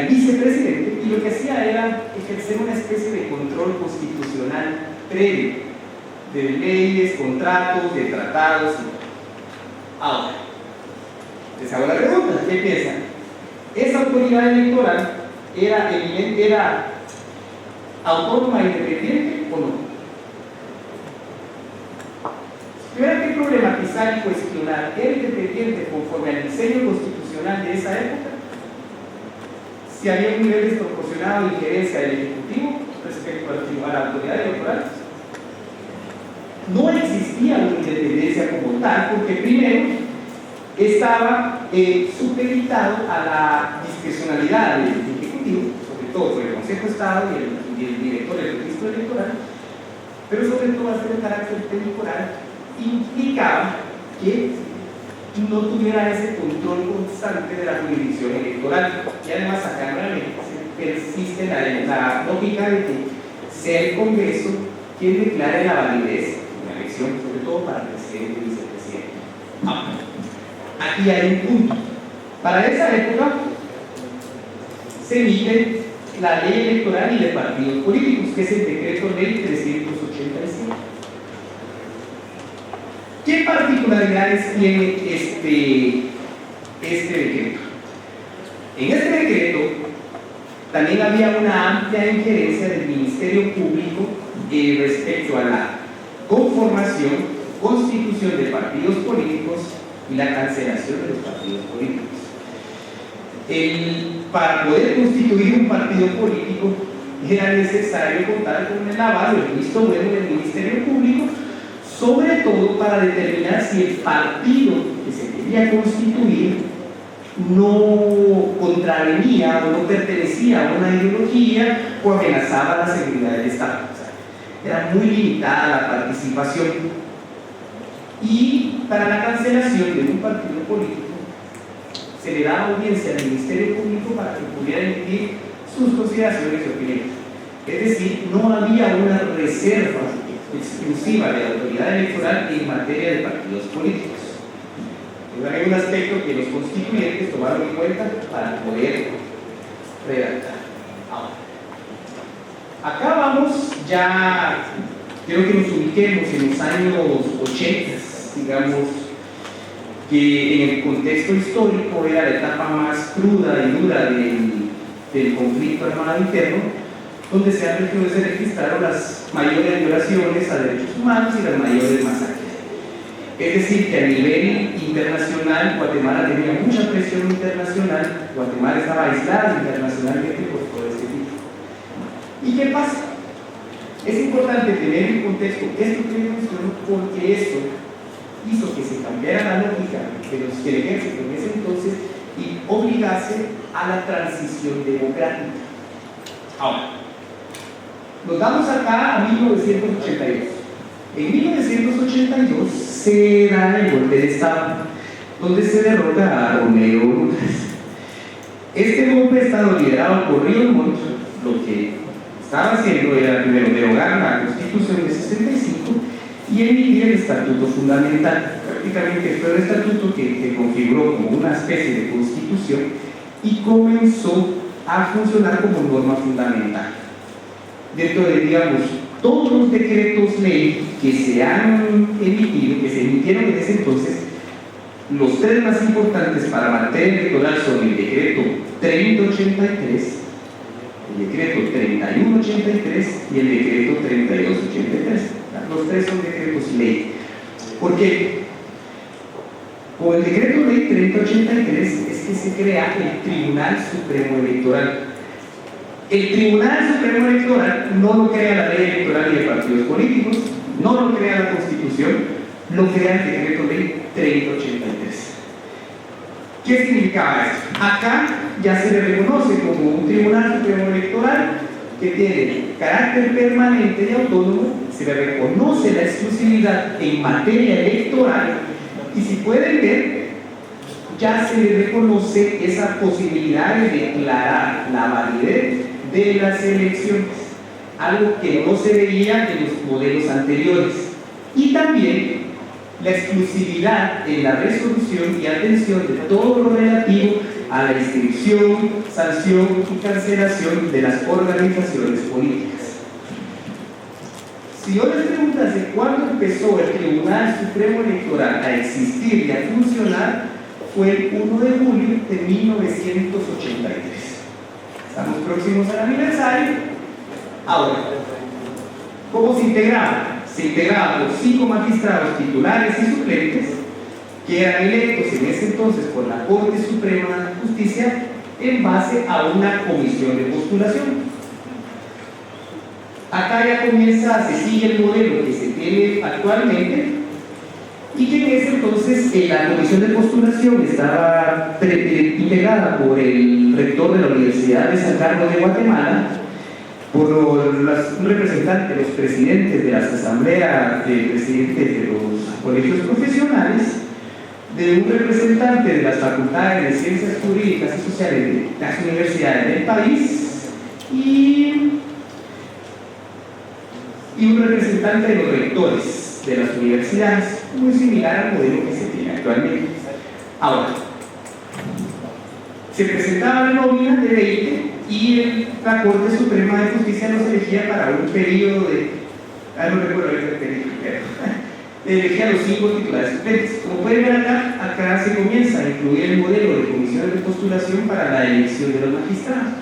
vicepresidente, y lo que hacía era ejercer una especie de control constitucional previo de leyes, contratos, de tratados. Ahora, les hago la pregunta, ¿qué piensan? ¿Esa autoridad electoral era autónoma e independiente o no? Si tuviera que problematizar y cuestionar, ¿era independiente conforme al diseño constitucional de esa época? Si había un nivel desproporcionado de injerencia del Ejecutivo respecto a la autoridad electoral, no existía una independencia como tal, porque primero estaba supeditado a la discrecionalidad del Ejecutivo, sobre todo por el Consejo de Estado y el director del registro electoral, pero sobre todo al ser de carácter temporal, implicaba que no tuviera ese control constante de la jurisdicción electoral. Y además acá realmente persiste la lógica de que sea el Congreso quien declare la validez de la elección, sobre todo para presidente y vicepresidente. Aquí hay un punto. Para esa época se emite la ley electoral y de partidos políticos, que es el decreto ley 387. ¿Qué particularidades tiene este decreto? En este decreto también había una amplia injerencia del Ministerio Público respecto a la conformación, constitución de partidos políticos y la cancelación de los partidos políticos. Para poder constituir un partido político era necesario contar con el aval o el visto bueno del Ministerio Público, sobre todo para determinar si el partido que se quería constituir no contravenía o no pertenecía a una ideología o amenazaba la seguridad del Estado. O sea, era muy limitada la participación. Y para la cancelación de un partido político se le daba audiencia al Ministerio Público para que pudiera emitir sus consideraciones y opiniones. Es decir, no había una reserva exclusiva de la autoridad electoral en materia de partidos políticos. Hay un aspecto que los constituyentes tomaron en cuenta para poder redactar. Acá vamos ya, quiero que nos ubiquemos en los años 80, digamos, que en el contexto histórico era la etapa más cruda y dura del conflicto armado interno, donde se registraron las mayores violaciones a derechos humanos y las mayores masacres. Es decir, que a nivel internacional Guatemala tenía mucha presión internacional, Guatemala estaba aislada internacionalmente por todo este tipo. ¿Y qué pasa? Es importante tener en contexto esto que menciono, porque esto hizo que se cambiara la lógica de los que el ejército en ese entonces y obligase a la transición democrática. Ahora, nos vamos acá a 1982. En 1982 se da el golpe de Estado, donde se derroca a Romero Brujas. Este golpe de Estado liderado por Ríos Montt, lo que estaba haciendo era primero derogar la Constitución de 65 y emitir el Estatuto Fundamental. Prácticamente fue el estatuto que configuró como una especie de constitución y comenzó a funcionar como norma fundamental. Dentro de, digamos, todos los decretos ley que se han emitido, que se emitieron en ese entonces, los tres más importantes para materia electoral son el decreto 3083, el decreto 3183 y el decreto 3283. Los tres son decretos ley. ¿Por qué? Con el decreto ley 3083 es que se crea el Tribunal Supremo Electoral. El Tribunal Supremo Electoral no lo crea la ley electoral y de partidos políticos, no lo crea la Constitución, lo crea el decreto ley 3083. ¿Qué significaba esto? Acá ya se le reconoce como un Tribunal Supremo Electoral que tiene carácter permanente y autónomo, se le reconoce la exclusividad en materia electoral y, si pueden ver, ya se le reconoce esa posibilidad de declarar la validez de las elecciones, algo que no se veía en los modelos anteriores, y también la exclusividad en la resolución y atención de todo lo relativo a la inscripción, sanción y cancelación de las organizaciones políticas. Si yo les preguntase cuándo empezó el Tribunal Supremo Electoral a existir y a funcionar, fue el 1 de julio de 1983. Estamos próximos al aniversario. Ahora, ¿cómo se integraba? Se integraba por 5 magistrados titulares y suplentes que eran electos en ese entonces por la Corte Suprema de Justicia en base a una comisión de postulación. Acá ya se sigue el modelo que se tiene actualmente, y que en ese entonces la comisión de postulación estaba integrada por el rector de la Universidad de San Carlos de Guatemala, por un representante de los presidentes de las asambleas de presidentes de los colegios profesionales, de un representante de las facultades de ciencias jurídicas y sociales de las universidades del país y un representante de los rectores de las universidades, muy similar al modelo que se tiene actualmente. Ahora, se presentaba la nómina de 20 y la Corte Suprema de Justicia los elegía para un periodo de, no recuerdo el periodo, pero elegía a los 5 titulares suplentes. Como pueden ver acá se comienza a incluir el modelo de comisiones de postulación para la elección de los magistrados.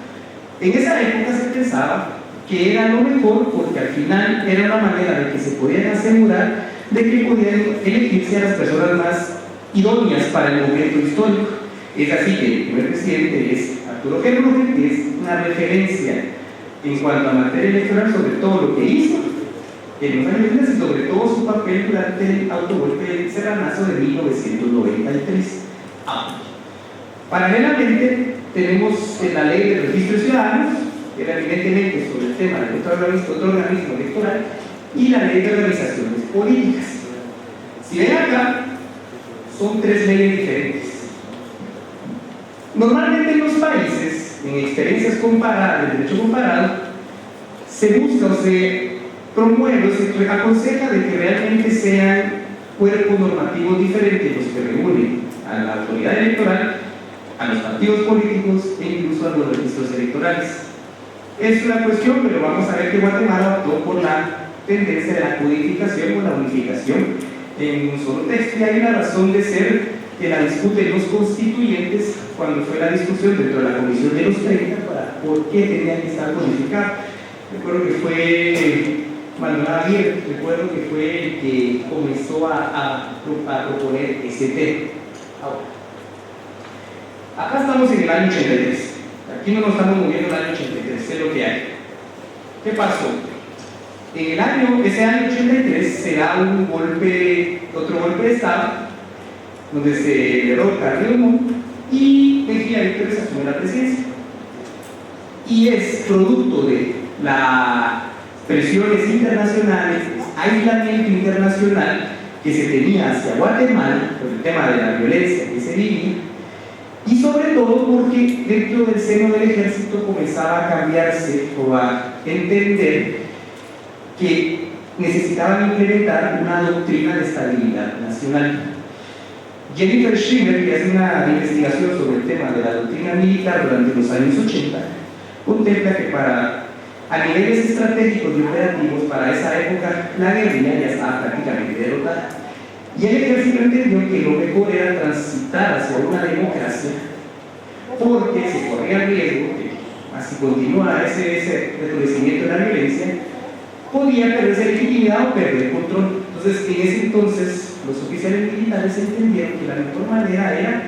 En esa época se pensaba que era lo mejor, porque al final era una manera de que se podían asegurar de que podían elegirse a las personas más idóneas para el momento histórico. Es así que el primer presidente es Arturo Germán, que es una referencia en cuanto a materia electoral sobre todo lo que hizo en los años 30 y sobre todo su papel durante el autogolpe del Serranazo de 1993. Paralelamente tenemos en la ley de registro de ciudadanos era evidentemente sobre el tema de otro organismo electoral, y la ley de organizaciones políticas. Si ven acá, son tres leyes diferentes. Normalmente en los países, en experiencias comparadas, de derecho comparado, se busca o se promueve o se aconseja de que realmente sean cuerpos normativos diferentes los que regulen a la autoridad electoral, a los partidos políticos e incluso a los registros electorales. Es una cuestión, pero vamos a ver que Guatemala optó por la tendencia de la codificación o la unificación en un solo texto, y hay una razón de ser que la discuten los constituyentes cuando fue la discusión dentro de la Comisión de los 30 para por qué tenía que estar codificado. Recuerdo que fue Manuel Javier, recuerdo que fue el que comenzó a proponer ese tema. Ahora, acá estamos en el año 83, aquí no nos estamos moviendo en el año 83, es lo que hay. ¿Qué pasó? En ese año 83 se da otro golpe de Estado, donde se derroca Ríos Montt y Mejía Víctor asume la presidencia. Y es producto de las presiones internacionales, aislamiento internacional que se tenía hacia Guatemala por el tema de la violencia que se vivía, y sobre todo porque dentro del seno del ejército comenzaba a cambiarse o a entender que necesitaban implementar una doctrina de estabilidad nacional. Jennifer Schimmer, que hace una investigación sobre el tema de la doctrina militar durante los años 80, contempla que a niveles estratégicos y operativos para esa época la guerrilla ya estaba prácticamente derrotada. Y el ejército entendió que lo mejor era transitar hacia una democracia, porque se corría el riesgo que, así continuara ese recrudecimiento de la violencia, podía perderse legitimidad o perder control. Entonces, en ese entonces, los oficiales militares entendieron que la mejor manera era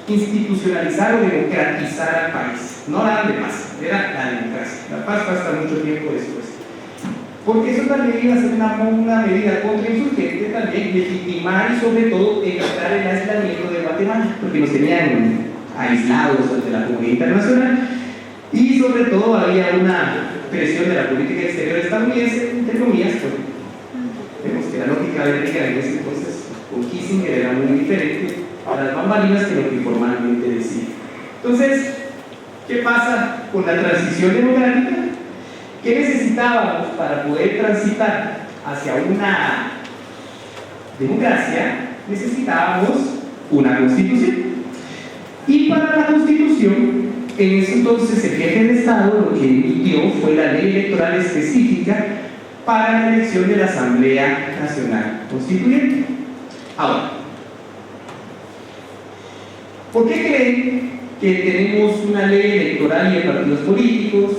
institucionalizar o democratizar al país. No la de paz, era la democracia. La paz fue hasta mucho tiempo después. Porque eso también iba a ser una medida contrainsurgente, también legitimar y sobre todo evitar el aislamiento de Guatemala, porque nos tenían aislados ante la comunidad internacional, y sobre todo había una presión de la política exterior estadounidense, entre comillas, porque vemos que la lógica bélica en ese entonces con Kissinger era muy diferente a las bambalinas que lo que formalmente decía. Entonces, ¿qué pasa con la transición democrática? ¿Qué necesitábamos para poder transitar hacia una democracia? Necesitábamos una constitución. Y para la constitución, en ese entonces el jefe de Estado lo que emitió fue la ley electoral específica para la elección de la Asamblea Nacional Constituyente. Ahora, ¿por qué creen que tenemos una ley electoral y de partidos políticos,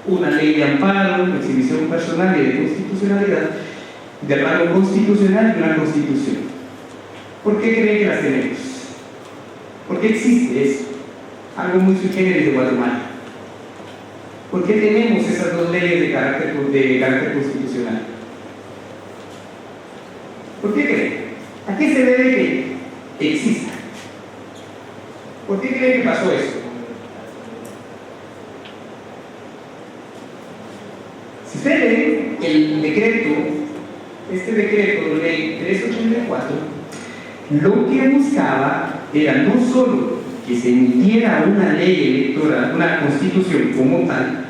una ley de amparo, de exhibición personal y de constitucionalidad, de rango constitucional y una constitución? ¿Por qué creen que las tenemos? ¿Por qué existe eso? Algo muy sui generis de Guatemala. ¿Por qué tenemos esas dos leyes de carácter constitucional? ¿Por qué creen? ¿A qué se debe que exista? ¿Por qué creen que pasó eso? Si ustedes ven el decreto, este decreto de ley 384, lo que buscaba era no solo que se emitiera una ley electoral, una constitución como tal,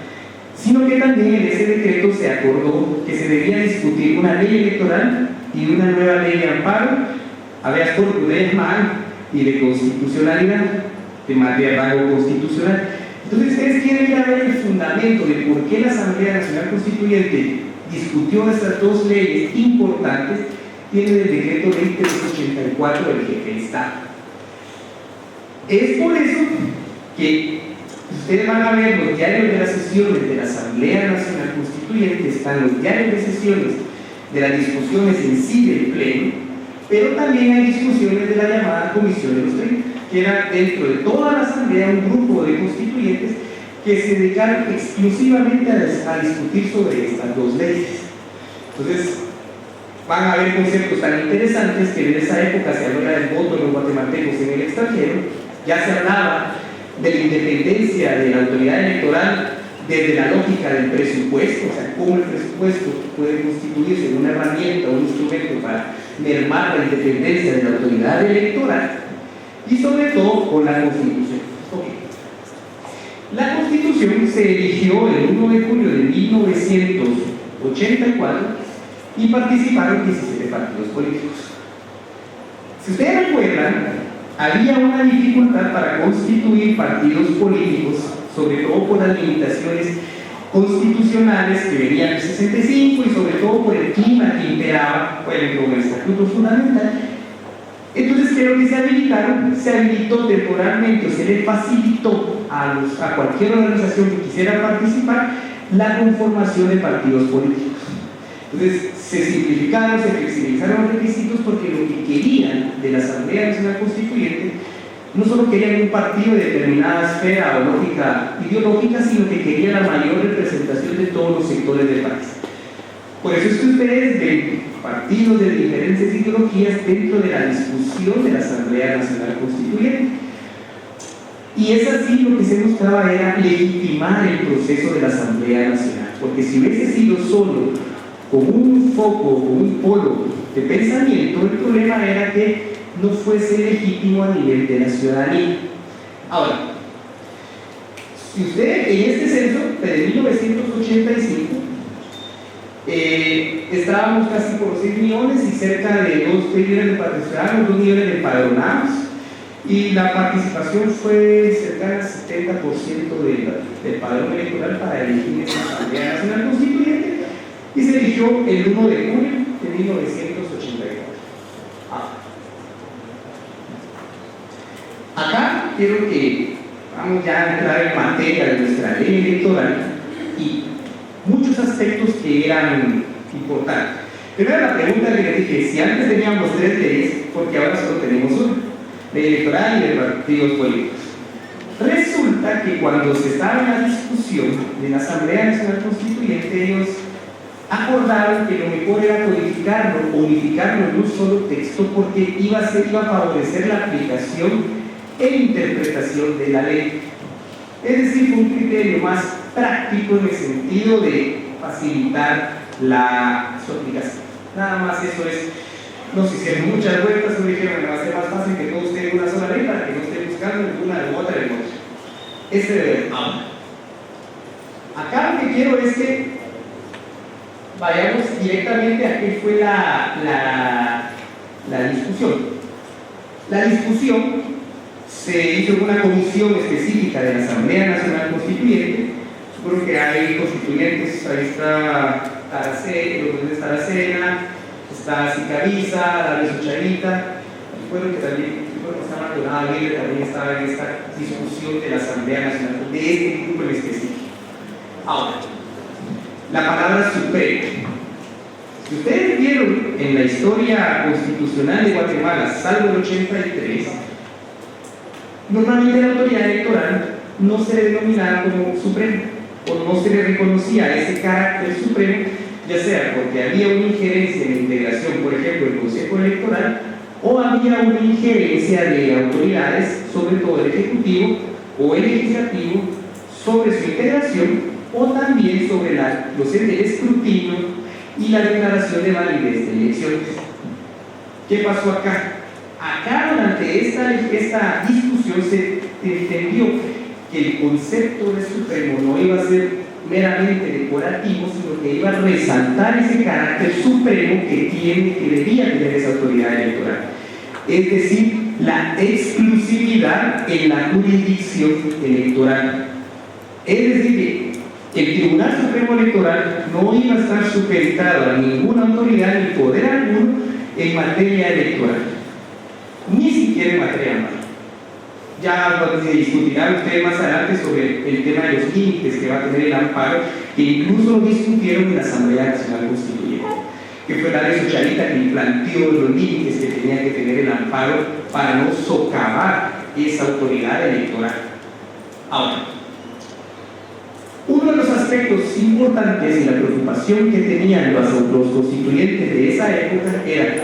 sino que también en ese decreto se acordó que se debía discutir una ley electoral y una nueva ley de amparo, habeas corpus de y de constitucionalidad, de rango constitucional. Entonces, ustedes quieren ir a ver el fundamento de por qué la Asamblea Nacional Constituyente discutió estas dos leyes importantes, tiene el decreto ley 384 del jefe de Estado. Es por eso que ustedes van a ver los diarios de las sesiones de la Asamblea Nacional Constituyente, están los diarios de sesiones de las discusiones en sí del Pleno, pero también hay discusiones de la llamada Comisión de los 30, que era dentro de toda la Asamblea un grupo de constituyentes que se dedicaron exclusivamente a discutir sobre estas dos leyes. Entonces, van a haber conceptos tan interesantes que en esa época se hablaba del voto de los guatemaltecos en el extranjero, ya se hablaba de la independencia de la autoridad electoral desde la lógica del presupuesto, o sea, cómo el presupuesto puede constituirse en una herramienta o un instrumento para mermar la independencia de la autoridad electoral, y sobre todo con la Constitución. La Constitución se eligió el 1 de julio de 1984 y participaron 17 partidos políticos. Si ustedes recuerdan, había una dificultad para constituir partidos políticos, sobre todo por las limitaciones constitucionales que venían del 65 y sobre todo por el clima que imperaba, por ejemplo, el Estatuto Fundamental. Entonces creo que se habilitó temporalmente, o se le facilitó a cualquier organización que quisiera participar la conformación de partidos políticos. Entonces se simplificaron, se flexibilizaron los requisitos, porque lo que querían de la Asamblea Nacional Constituyente no solo querían un partido de determinada esfera o lógica ideológica, sino que querían la mayor representación de todos los sectores del país. Por eso es que ustedes ven partidos de diferentes ideologías dentro de la discusión de la Asamblea Nacional Constituyente. Y es así, lo que se buscaba era legitimar el proceso de la Asamblea Nacional, porque si hubiese sido solo con un foco, con un polo de pensamiento, el problema era que no fuese legítimo a nivel de la ciudadanía. Ahora, si usted en este censo de 1985 estábamos casi por 6 millones y cerca de 2 millones de participantes, 2 millones de empadronados, y la participación fue cercana al 70% del padrón electoral para elegir esta Asamblea Nacional Constituyente, y se eligió el 1 de julio de 1984. Acá quiero que vamos ya a entrar en materia de nuestra ley electoral y muchos aspectos que eran importantes. Primero, la pregunta que les dije: si antes teníamos 3 leyes, ¿por qué ahora solo tenemos una? Ley electoral y de partidos políticos. Resulta que cuando se estaba en la discusión de la Asamblea Nacional Constituyente, ellos acordaron que lo mejor era codificarlo, unificarlo en un solo texto, porque iba a favorecer la aplicación e interpretación de la ley. Es decir, fue un criterio más práctico en el sentido de facilitar su aplicación. Nada más eso es. No se hicieron muchas vueltas, no dijeron que va a ser más fácil que todos tengan una sola ley para que no estén buscando ninguna de otra de otra. Ese debe. Acá lo que quiero es que vayamos directamente a qué fue la discusión. La discusión se hizo en una comisión específica de la Asamblea Nacional Constituyente. Supongo que hay constituyentes, ahí está Taracena, está Sicariza, David Sucharita, recuerdo que también está Maldonado Aguirre, también estaba en esta discusión de la Asamblea Nacional, de este grupo en específico. Ahora, la palabra supremo. Si ustedes vieron en la historia constitucional de Guatemala, salvo el 83, normalmente la autoridad electoral no se le denominaba como supremo, o no se le reconocía ese carácter supremo, ya sea porque había una injerencia en la integración, por ejemplo, del Consejo Electoral, o había una injerencia de autoridades, sobre todo el Ejecutivo o el Legislativo, sobre su integración, o también sobre el escrutinio y la declaración de validez de elecciones. ¿Qué pasó acá? Acá, durante esta discusión, se entendió que el concepto de supremo no iba a ser meramente decorativo, sino que iba a resaltar ese carácter supremo que debía tener esa autoridad electoral. Es decir, la exclusividad en la jurisdicción electoral. Es decir, que el Tribunal Supremo Electoral no iba a estar supeditado a ninguna autoridad ni poder alguno en materia electoral, ni siquiera en materia amparo. Ya se discutirán ustedes más adelante sobre el tema de los límites que va a tener el amparo, que incluso lo discutieron en la Asamblea Nacional Constituyente, que fue la de Sucharita que planteó los límites que tenía que tener el amparo para no socavar esa autoridad electoral. Ahora, uno de los aspectos importantes y la preocupación que tenían los constituyentes de esa época era: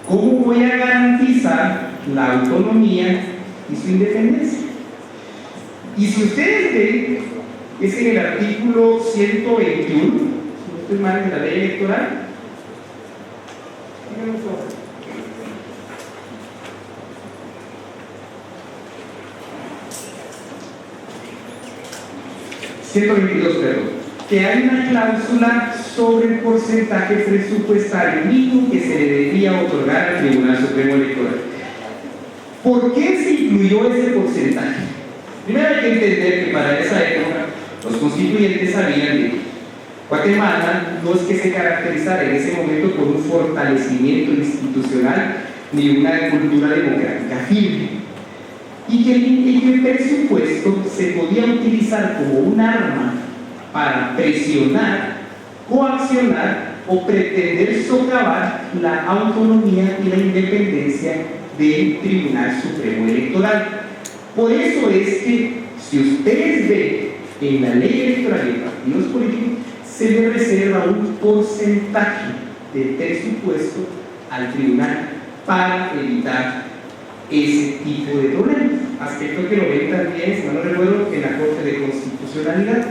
¿cómo voy a garantizar la autonomía y su independencia? Y si ustedes ven, es en el artículo 121, si no estoy mal, de la ley electoral. Díganme, por favor. 122, perdón, que hay una cláusula sobre el porcentaje presupuestario mínimo que se le debería otorgar al Tribunal Supremo Electoral. ¿Por qué se incluyó ese porcentaje? Primero hay que entender que para esa época los constituyentes sabían que Guatemala no es que se caracterizara en ese momento por un fortalecimiento institucional ni una cultura democrática firme, y que el presupuesto se podía utilizar como un arma para presionar, coaccionar o pretender socavar la autonomía y la independencia del Tribunal Supremo Electoral. Por eso es que, si ustedes ven en la ley electoral y partidos políticos, se le reserva un porcentaje del presupuesto al tribunal para evitar ese tipo de problemas. Aspecto que lo ven también, si no recuerdo, en la Corte de Constitucionalidad.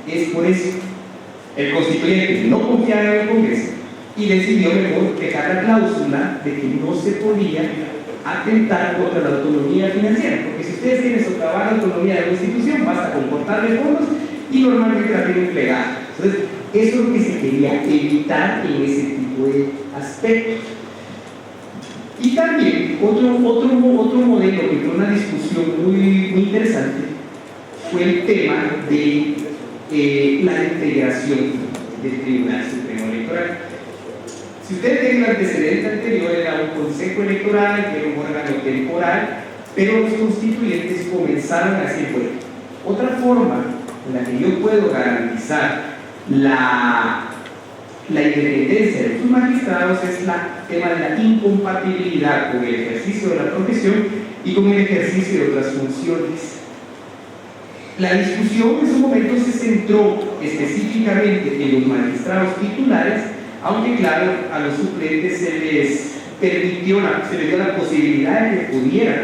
Es por eso el constituyente no confiaba en el Congreso y decidió mejor dejar la cláusula de que no se podía atentar contra la autonomía financiera, porque si ustedes quieren socavar la autonomía de la institución, basta con cortarle fondos y normalmente la tienen plegada. Entonces, eso es lo que se quería evitar en ese tipo de aspectos. Y también otro modelo que fue una discusión muy interesante fue el tema de la integración del Tribunal Supremo Electoral. Si ustedes tienen el antecedente anterior, era un consejo electoral, que era un órgano temporal, pero los constituyentes comenzaron a decir, bueno, otra forma en la que yo puedo garantizar la independencia de sus magistrados es el tema de la incompatibilidad con el ejercicio de la profesión y con el ejercicio de otras funciones. La discusión en su momento se centró específicamente en los magistrados titulares, aunque claro, a los suplentes se les dio la posibilidad de que pudieran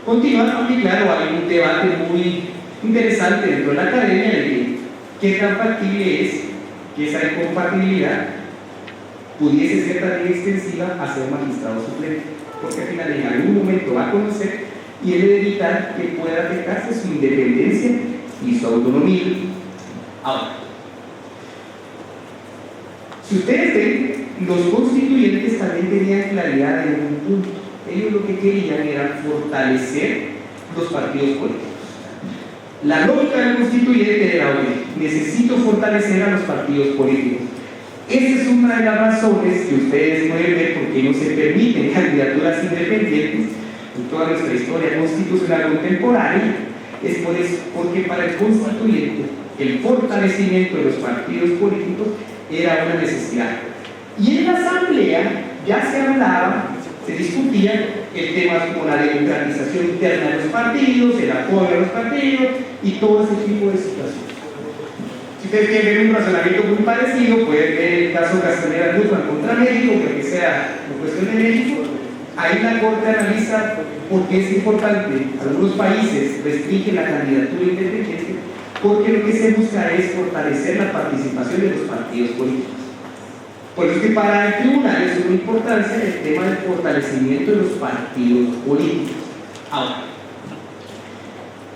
continuar, aunque claro, hay un debate muy interesante dentro de la academia de qué tan factible es que esa incompatibilidad pudiese ser también extensiva a ser magistrado suplente, porque al final en algún momento va a conocer y él debe evitar que pueda afectarse su independencia y su autonomía. Ahora, si ustedes ven, los constituyentes también tenían claridad en un punto. Ellos lo que querían era fortalecer los partidos políticos. La lógica del constituyente era, oye, necesito fortalecer a los partidos políticos. Esa es una de las razones que ustedes pueden ver por qué no se permiten candidaturas independientes en toda nuestra historia constitucional contemporánea. Es por eso, porque para el constituyente el fortalecimiento de los partidos políticos era una necesidad. Y en la asamblea ya se hablaba, se discutía el tema como la democratización interna de los partidos, el apoyo a los partidos y todo ese tipo de situaciones. Si ustedes quieren ver un razonamiento muy parecido, pueden ver el caso Castaneda Guzmán contra México, que sea una cuestión de México. Ahí la Corte analiza por qué es importante. Algunos países restringen la candidatura independiente porque lo que se busca es fortalecer la participación de los partidos políticos. Por eso es que para el tribunal es de una importancia el tema del fortalecimiento de los partidos políticos. Ahora,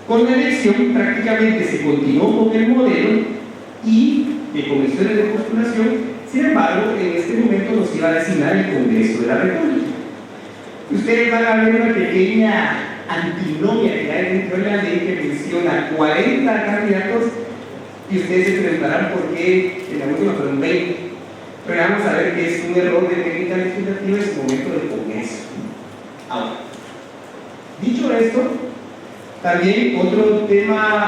con la elección prácticamente se continuó con el modelo y de comisiones de postulación. Sin embargo, en este momento nos iba a designar el Congreso de la República. Ustedes van a ver una pequeña antinomia que hay dentro de la ley que menciona 40 candidatos y ustedes se preguntarán por qué en la última fueron 20. Pero vamos a ver que es un error de técnica legislativa en su momento del Congreso. Ahora, dicho esto, también otro tema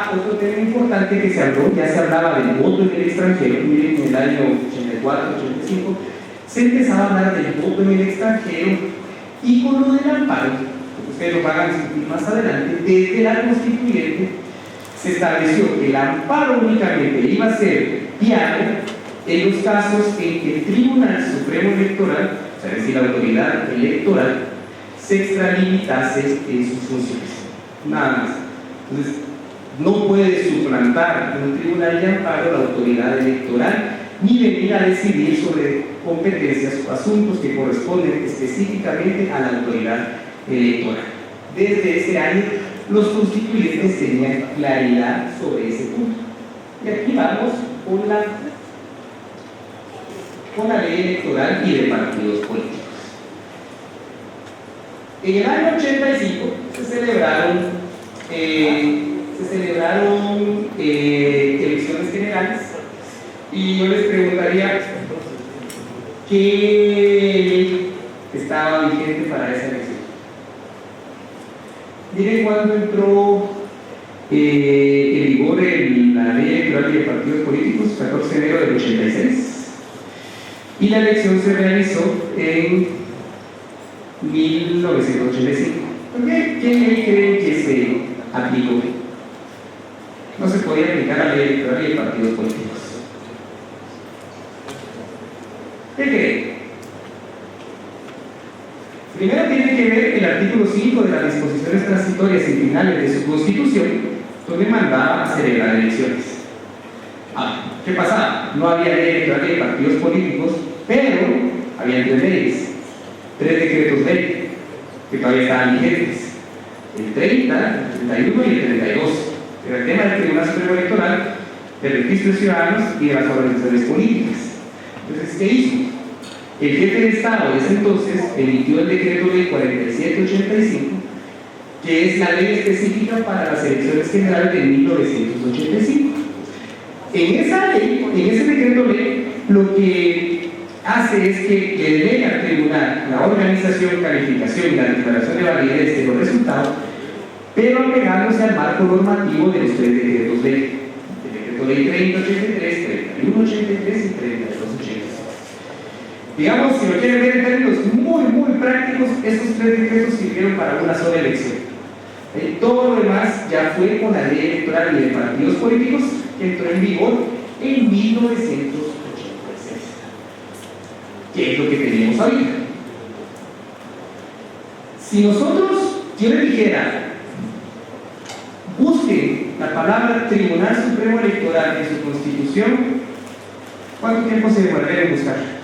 importante que se habló, ya se hablaba del voto en el extranjero. Miren, en el año 84, 85, se empezaba a hablar del voto en el extranjero y con lo del amparo, que ustedes lo van a discutir más adelante, desde la constituyente se estableció que el amparo únicamente iba a ser viable en los casos en que el Tribunal Supremo Electoral, o sea, es decir, la autoridad electoral, se extralimitase en sus funciones. Nada más. Entonces, no puede suplantar un tribunal de amparo la autoridad electoral ni venir a decidir sobre competencias o asuntos que corresponden específicamente a la autoridad electoral. Desde ese año, los constituyentes tenían claridad sobre ese punto. Y aquí vamos con la ley electoral y de partidos políticos. En el año 85 se celebraron elecciones generales, y yo les preguntaría qué ley estaba vigente para esa elección. Miren cuándo entró en vigor la ley electoral y de partidos políticos, 14 de enero del 86, y la elección se realizó en 1985. ¿Qué ley creen que se aplicó? No se podía aplicar la ley electoral y de partidos políticos. ¿Qué creen? Primero tiene que ver el artículo 5 de las disposiciones transitorias y finales de su Constitución, donde mandaba a celebrar elecciones. ¿Qué pasaba? No había ley electoral de partidos políticos, pero había 3 leyes, 3 decretos ley, que todavía estaban vigentes: el 30, el 31 y el 32. Era el tema del Tribunal Supremo Electoral, del registro de ciudadanos y de las organizaciones políticas. Entonces, ¿qué hizo? El jefe de Estado de ese entonces emitió el decreto ley 4785, que es la ley específica para las elecciones generales de 1985. En esa ley, en ese decreto ley, lo que hace es que le delega al tribunal la organización, calificación y la declaración de validez de los resultados, pero apegándose al marco normativo de los 3 decretos ley: el decreto ley 3083, 3183 y 3286. Digamos, si lo quieren ver en términos muy prácticos, esos 3 decretos sirvieron para una sola elección. Todo lo demás ya fue con la ley electoral y de partidos políticos, que entró en vigor en 1986. ¿Qué es lo que teníamos ahorita? Si nosotros, yo le dijera, busquen la palabra Tribunal Supremo Electoral en su Constitución, ¿cuánto tiempo se demoraría en buscar?